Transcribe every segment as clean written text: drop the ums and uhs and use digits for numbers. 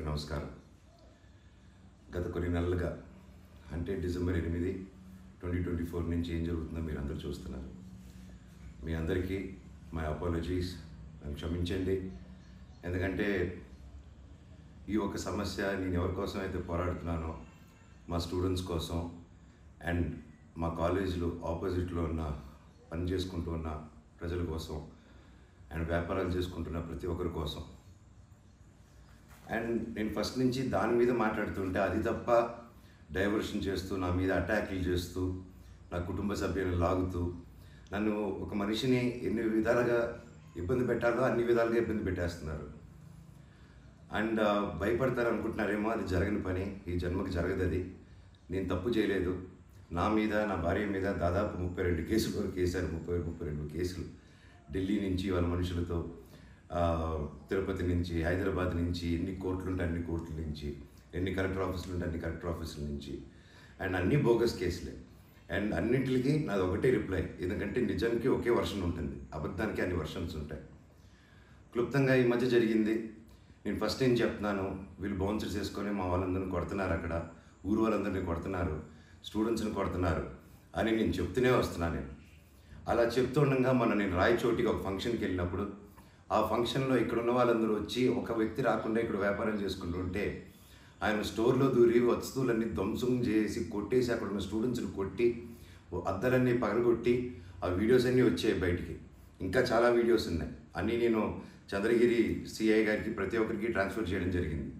నమస్కారం. గత కొన్ని నెలలుగా అంటే డిసెంబర్ 8, 2024 నుంచి ఏం జరుగుతుందో మీరు అందరూ చూస్తున్నారు. మీ అందరికీ మై అపాలజీస్, నన్ను క్షమించండి. ఎందుకంటే ఈ ఒక సమస్య నేను ఎవరి కోసం అయితే పోరాడుతున్నానో మా స్టూడెంట్స్ కోసం అండ్ మా కాలేజీలో ఆపోజిట్లో ఉన్న పని చేసుకుంటూ ఉన్న ప్రజల కోసం అండ్ వ్యాపారాలు చేసుకుంటున్న ప్రతి ఒక్కరి కోసం. అండ్ నేను ఫస్ట్ నుంచి దాని మీద మాట్లాడుతుంటే అది తప్ప డైవర్షన్ చేస్తూ నా మీద అటాక్లు చేస్తూ నా కుటుంబ సభ్యులను లాగుతూ నన్ను ఒక మనిషిని ఎన్ని విధాలుగా ఇబ్బంది పెట్టాలో అన్ని విధాలుగా ఇబ్బంది పెట్టేస్తున్నారు. అండ్ భయపడతారు అనుకుంటున్నారేమో, అది జరగని పని, ఈ జన్మకి జరగదు. అది నేను తప్పు చేయలేదు. నా మీద నా భార్య మీద దాదాపు 32 కేసులు వరకు వేశారు. 32 కేసులు ఢిల్లీ నుంచి వాళ్ళ మనుషులతో, తిరుపతి నుంచి, హైదరాబాద్ నుంచి, ఎన్ని కోర్టులు ఉంటే అన్ని కోర్టుల నుంచి, ఎన్ని కలెక్టర్ ఆఫీసులు ఉంటే అన్ని కలెక్టర్ ఆఫీసుల నుంచి, అండ్ అన్ని బోగస్ కేసులే. అండ్ అన్నింటికి నాది ఒకటే రిప్లై, ఎందుకంటే నిజానికి ఒకే వర్షన్ ఉంటుంది, అబద్ధానికి అన్ని వర్షన్స్ ఉంటాయి. క్లుప్తంగా ఈ మధ్య జరిగింది. నేను ఫస్ట్ ఏం చెప్తున్నాను, వీళ్ళు బౌన్సర్స్ వేసుకొని మా వాళ్ళందరినీ కొడుతున్నారు, అక్కడ ఊరు వాళ్ళందరినీ కొడుతున్నారు, స్టూడెంట్స్ని కొడుతున్నారు అని నేను చెప్తూనే వస్తున్నాను. నేను అలా చెప్తుండగా నేను రాయచోటికి ఒక ఫంక్షన్కి వెళ్ళినప్పుడు ఆ ఫంక్షన్లో ఇక్కడ ఉన్న వాళ్ళందరూ వచ్చి ఒక వ్యక్తి రాకుండా ఇక్కడ వ్యాపారం చేసుకుంటుంటే ఆయన స్టోర్లో దూరి వస్తువులన్నీ ధ్వంసం చేసి కొట్టేసి అక్కడ ఉన్న స్టూడెంట్స్ని కొట్టి అద్దాలన్నీ పగలగొట్టి ఆ వీడియోస్ అన్నీ వచ్చాయి బయటికి. ఇంకా చాలా వీడియోస్ ఉన్నాయి. అన్నీ నేను చంద్రగిరి సిఐ గారికి ప్రతి ఒక్కరికి ట్రాన్స్ఫర్ చేయడం జరిగింది.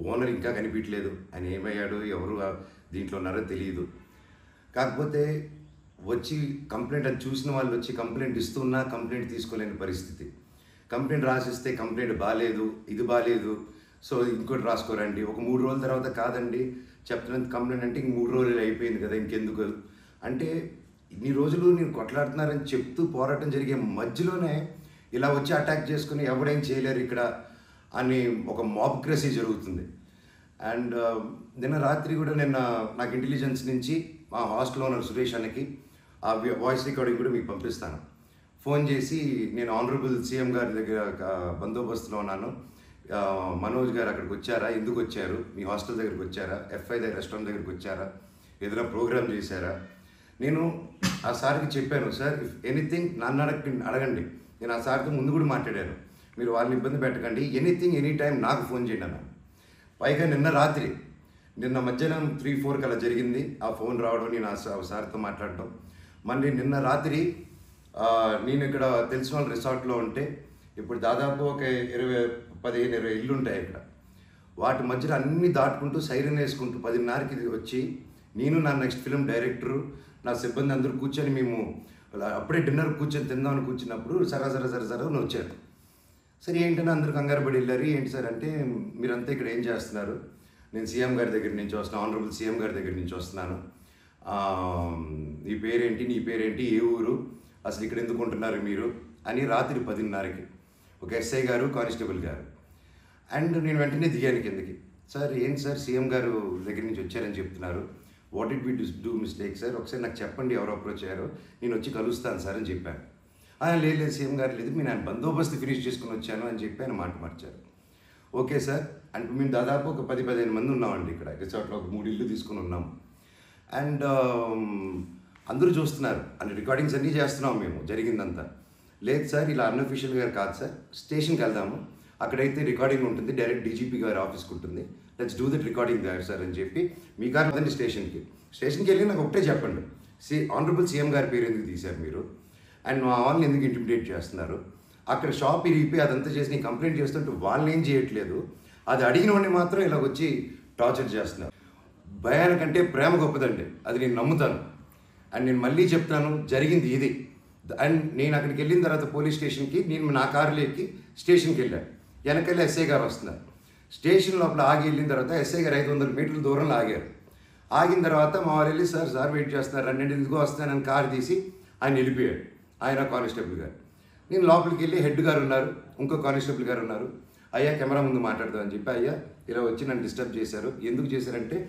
ఓనర్ ఇంకా కనిపించలేదు, ఆయన ఏమయ్యాడు, ఎవరు దీంట్లో ఉన్నారో తెలియదు. కాకపోతే వచ్చి కంప్లైంట్ అది చూసిన వాళ్ళు వచ్చి కంప్లైంట్ ఇస్తున్నా కంప్లైంట్ తీసుకోలేని పరిస్థితి. కంప్లైంట్ రాసిస్తే కంప్లైంట్ బాగాలేదు, ఇది బాగాలేదు, సో ఇంకోటి రాసుకోరండి. ఒక 3 రోజుల తర్వాత కాదండి చెప్తున్నంత కంప్లైంట్ అంటే ఇంక 3 రోజులు అయిపోయింది కదా, ఇంకెందుకు అంటే ఇన్ని రోజులు నేను కొట్లాడుతున్నారని చెప్తూ పోరాటం జరిగే మధ్యలోనే ఇలా వచ్చి అటాక్ చేసుకుని ఎవడేం చేయలేరు ఇక్కడ అని ఒక మాబ్క్రసీ జరుగుతుంది. అండ్ నిన్న రాత్రి కూడా నాకు ఇంటెలిజెన్స్ నుంచి మా హాస్టల్లో ఉన్న సురేష్ అన్నకి ఆ వాయిస్ రికార్డింగ్ కూడా మీకు పంపిస్తాను. ఫోన్ చేసి నేను ఆనరబుల్ సీఎం గారి దగ్గర బందోబస్తులో ఉన్నాను, మనోజ్ గారు అక్కడికి వచ్చారా, ఎందుకు వచ్చారు, మీ హాస్టల్ దగ్గరికి వచ్చారా, ఎఫ్ఐ రెస్టారెంట్ దగ్గరికి వచ్చారా, ఏదైనా ప్రోగ్రామ్ చేశారా. నేను ఆ సార్కి చెప్పాను, సార్ ఇఫ్ ఎనీథింగ్ నన్ను అడగండి. నేను ఆ సార్తో ముందు కూడా మాట్లాడాను, మీరు వాళ్ళని ఇబ్బంది పెట్టకండి, ఎనీథింగ్ ఎనీ టైం నాకు ఫోన్ చేయండి అన్నాను. పైగా నిన్న మధ్యాహ్నం 3-4 అలా జరిగింది ఆ ఫోన్ రావడం, నేను ఆ సార్తో మాట్లాడటం. మళ్ళీ నిన్న రాత్రి నేను ఇక్కడ తెలిసిన వాళ్ళ రిసార్ట్లో ఉంటే, ఇప్పుడు దాదాపు ఒక 15-20 ఇళ్ళు ఉంటాయి ఇక్కడ. వాటి మధ్యలో అన్నీ దాటుకుంటూ సైరన్ వేసుకుంటూ 10:30కి వచ్చి నేను నా నెక్స్ట్ ఫిల్మ్ డైరెక్టరు నా సిబ్బంది అందరూ కూర్చొని మేము అప్పుడే డిన్నర్ కూర్చొని తిందామని కూర్చున్నప్పుడు సరా వచ్చారు. సరే ఏంటని అందరూ కంగారు పడి వెళ్ళారు. ఏంటి సార్ అంటే, మీరంతా ఇక్కడ ఏం చేస్తున్నారు, నేను సీఎం గారి దగ్గర నుంచి వస్తున్నాను, ఆనరబుల్ సీఎం గారి దగ్గర నుంచి వస్తున్నాను, నీ పేరేంటి, ఏ ఊరు, అసలు ఇక్కడ ఎందుకు ఉంటున్నారు మీరు అని రాత్రి 10:30కి ఒక ఎస్ఐ గారు, కానిస్టేబుల్ గారు. అండ్ నేను వెంటనే దిగాను కిందకి. సార్ ఏంటి సార్ సీఎం గారు దగ్గర నుంచి వచ్చారని చెప్తున్నారు, what did we do mistake sir, ఒకసారి నాకు చెప్పండి ఎవరు అప్రోచ్ అయ్యారో, నేను వచ్చి కలుస్తాను సార్ అని చెప్పాను. లేదు సీఎం గారు లేదు, నేను ఆయన బందోబస్తు ఫినిష్ చేసుకుని వచ్చాను అని చెప్పి ఆయన మాట మార్చారు. ఓకే సార్ అంటే మేము దాదాపు ఒక 10-15 మంది ఉన్నామండి ఇక్కడ రిసార్ట్లో, ఒక 3 ఇళ్ళు తీసుకుని ఉన్నాము. అండ్ అందరూ చూస్తున్నారు, అన్ని రికార్డింగ్స్ అన్నీ చేస్తున్నాం మేము జరిగిందంతా. లేదు సార్ ఇలా అన్అఫీషియల్గా కాదు సార్, స్టేషన్కి వెళ్దాము, అక్కడైతే రికార్డింగ్ ఉంటుంది, డైరెక్ట్ డీజీపీ గారి ఆఫీస్కి ఉంటుంది, let's do that recording there sir అని చెప్పి మీ గారు అదండి స్టేషన్కి వెళ్ళి నాకు ఒకటే చెప్పండి, ఆనరబుల్ సీఎం గారి పేరు ఎందుకు తీశారు మీరు, అండ్ మా వాళ్ళని ఎందుకు ఇంటిమిడేట్ చేస్తున్నారు, అక్కడ షాప్ ఇరిగిపోయి అదంతా చేసి నేను కంప్లైంట్ చేస్తుంటే వాళ్ళని ఏం చేయట్లేదు, అది అడిగిన వాడిని మాత్రం ఇలా వచ్చి టార్చర్ చేస్తున్నారు. భయానికంటే ప్రేమ గొప్పదండి, అది నేను నమ్ముతాను. అండ్ నేను మళ్ళీ చెప్తాను, జరిగింది ఇది. అండ్ నేను అక్కడికి వెళ్ళిన తర్వాత పోలీస్ స్టేషన్కి నేను నా కారులో ఎక్కి స్టేషన్కి వెళ్ళాను. వెనకెళ్ళి ఎస్ఐ గారు వస్తున్నారు. స్టేషన్ లోపల ఆగి వెళ్ళిన తర్వాత ఎస్ఐ గారు 500 మీటర్ల దూరంలో ఆగారు. ఆగిన తర్వాత మా వాళ్ళు వెళ్ళి సార్ వెయిట్ చేస్తున్నారు, అన్నింటి ఎందుకు వస్తున్నానని కారు తీసి ఆయన వెళ్ళిపోయాడు, ఆయన కానిస్టేబుల్ గారు. నేను లోపలికి వెళ్ళి హెడ్ గారు ఉన్నారు, ఇంకో కానిస్టేబుల్ గారు ఉన్నారు. అయ్యా కెమెరా ముందు మాట్లాడదామని చెప్పి, అయ్యా ఇలా వచ్చి నన్ను డిస్టర్బ్ చేశారు, ఎందుకు చేశారంటే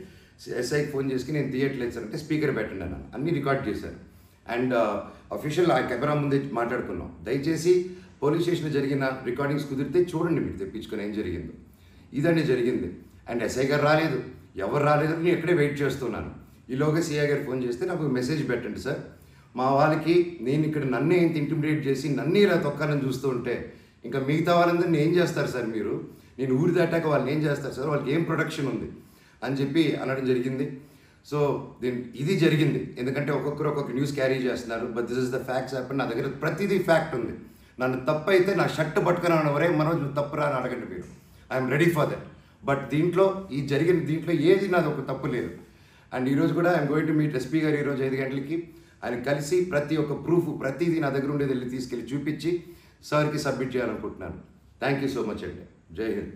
ఎస్ఐకి ఫోన్ చేసి నేను తీయట్లేదు సార్ అంటే స్పీకర్ పెట్టండి అన్నాను, అన్నీ రికార్డ్ చేశారు. అండ్ అఫీషియల్ ఆ కెమెరా ముందే మాట్లాడుకున్నాం. దయచేసి పోలీస్ స్టేషన్లో జరిగిన రికార్డింగ్స్ కుదిరితే చూడండి, మీరు తెప్పించుకొని ఏం జరిగిందో. ఇదండి జరిగింది. అండ్ ఎస్ఐ గారు రాలేదు, ఎవరు రాలేదు, నేను ఇక్కడే వెయిట్ చేస్తున్నాను. ఈలోగా సిఐ గారు ఫోన్ చేస్తే నాకు మెసేజ్ పెట్టండి సార్, మా వాళ్ళకి నేను ఇక్కడ నన్నే ఇంత ఇంటిమిడేట్ చేసి నన్ను ఇలా తొక్కాలని చూస్తూ ఉంటే ఇంకా మిగతా వాళ్ళందరినీ ఏం చేస్తారు సార్ మీరు, నేను ఊరి దాటాక వాళ్ళని ఏం చేస్తారు సార్, వాళ్ళకి ఏం ప్రొటెక్షన్ ఉంది అని చెప్పి అనడం జరిగింది. సో ఇది జరిగింది. ఎందుకంటే ఒక్కొక్కరు ఒక్కొక్క న్యూస్ క్యారీ చేస్తున్నారు. But this is the facts happen. నా దగ్గర ప్రతిదీ ఫ్యాక్ట్ ఉంది. నన్ను తప్పు అయితే నా షర్ట్ పట్టుకుని వరే మనోజ్ తప్పురా అని అడగండి మీరు, I'm ready for that. But దీంట్లో ఈ జరిగిన దీంట్లో ఏది నాది ఒక తప్పు లేదు. అండ్ ఈరోజు కూడా I'm going to meet SP గారు ఈరోజు 5 గంటలకి. ఆయన కలిసి ప్రతి ఒక్క ప్రూఫ్ ప్రతిదీ నా దగ్గర ఉండేది వెళ్ళి తీసుకెళ్ళి చూపించి సార్కి సబ్మిట్ చేయాలనుకుంటున్నాను. థ్యాంక్ యూ సో మచ్ అండి. జై హింద్.